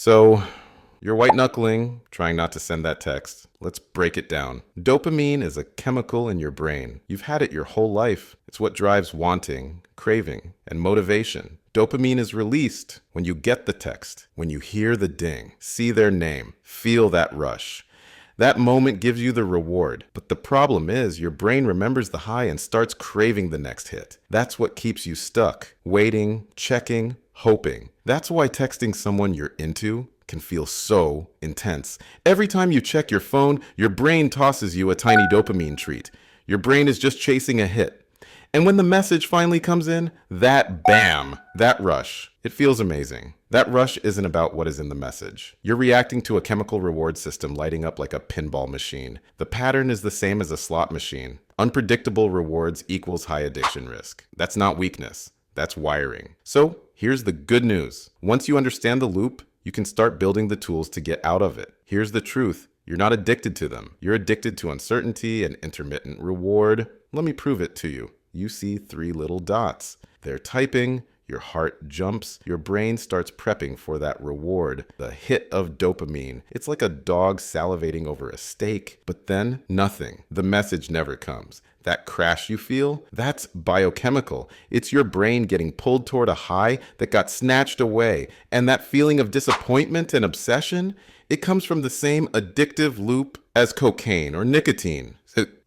So, you're white knuckling, trying not to send that text. Let's break it down. Dopamine is a chemical in your brain. You've had it your whole life. It's what drives wanting, craving, and motivation. Dopamine is released when you get the text, when you hear the ding, see their name, feel that rush. That moment gives you the reward. But the problem is your brain remembers the high and starts craving the next hit. That's what keeps you stuck, waiting, checking, hoping. That's why texting someone you're into can feel so intense. Every time you check your phone, your brain tosses you a tiny dopamine treat. Your brain is just chasing a hit. And when the message finally comes in, that bam, that rush, it feels amazing. That rush isn't about what is in the message. You're reacting to a chemical reward system lighting up like a pinball machine. The pattern is the same as a slot machine. Unpredictable rewards equals high addiction risk. That's not weakness. That's wiring. So here's the good news. Once you understand the loop, you can start building the tools to get out of it. Here's the truth. You're not addicted to them. You're addicted to uncertainty and intermittent reward. Let me prove it to you. You see 3 little dots. They're typing, your heart jumps, your brain starts prepping for that reward, the hit of dopamine. It's like a dog salivating over a steak, but then nothing. The message never comes. That crash you feel, that's biochemical. It's your brain getting pulled toward a high that got snatched away. And that feeling of disappointment and obsession, it comes from the same addictive loop as cocaine or nicotine.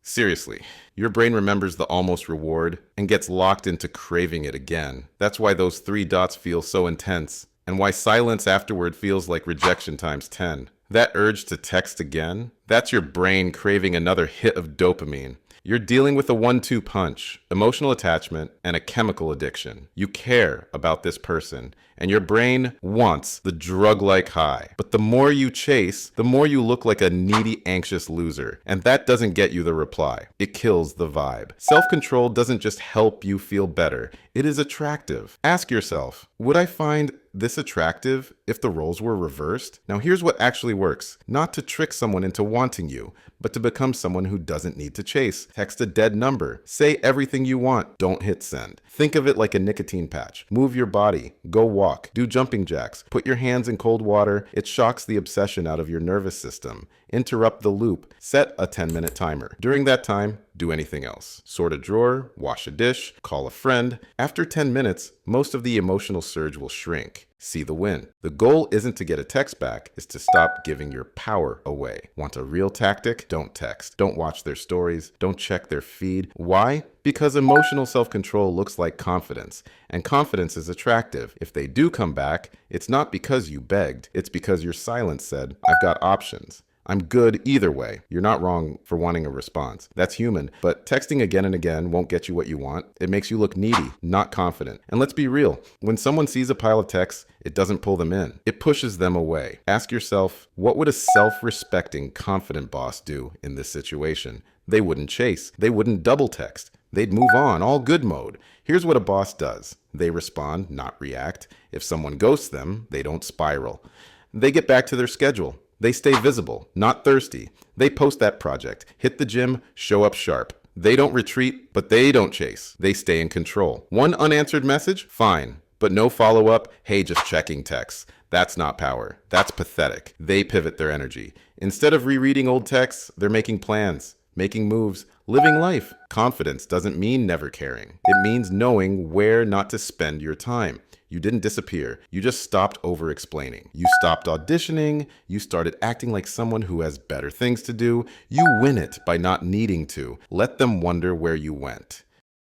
Seriously, your brain remembers the almost reward and gets locked into craving it again. That's why those 3 dots feel so intense, and why silence afterward feels like rejection times 10. That urge to text again, that's your brain craving another hit of dopamine. You're dealing with a 1-2 punch, emotional attachment, and a chemical addiction. You care about this person, and your brain wants the drug-like high. But the more you chase, the more you look like a needy, anxious loser. And that doesn't get you the reply. It kills the vibe. Self-control doesn't just help you feel better. It is attractive. Ask yourself, would I find this attractive if the roles were reversed? Now here's what actually works. Not to trick someone into wanting you, but to become someone who doesn't need to chase. Text a dead number. Say everything you want. Don't hit send. Think of it like a nicotine patch. Move your body. Go walk. Do jumping jacks. Put your hands in cold water. It shocks the obsession out of your nervous system. Interrupt the loop. Set a 10-minute timer. During that time, do anything else. Sort a drawer, wash a dish, call a friend. After 10 minutes, most of the emotional surge will shrink. See the win. The goal isn't to get a text back, it's to stop giving your power away. Want a real tactic? Don't text. Don't watch their stories. Don't check their feed. Why? Because emotional self-control looks like confidence, and confidence is attractive. If they do come back, it's not because you begged, it's because your silence said, I've got options. I'm good either way. You're not wrong for wanting a response. That's human, but texting again and again won't get you what you want. It makes you look needy, not confident. And let's be real, when someone sees a pile of texts, it doesn't pull them in. It pushes them away. Ask yourself, what would a self-respecting, confident boss do in this situation? They wouldn't chase. They wouldn't double text. They'd move on, all good mode. Here's what a boss does. They respond, not react. If someone ghosts them, they don't spiral. They get back to their schedule. They stay visible, not thirsty. They post that project, hit the gym, show up sharp. They don't retreat, but they don't chase. They stay in control. One unanswered message? Fine. But no follow-up, hey, just checking texts. That's not power. That's pathetic. They pivot their energy. Instead of rereading old texts, they're making plans, making moves, living life. Confidence doesn't mean never caring. It means knowing where not to spend your time. You didn't disappear. You just stopped over-explaining. You stopped auditioning. You started acting like someone who has better things to do. You win it by not needing to. Let them wonder where you went.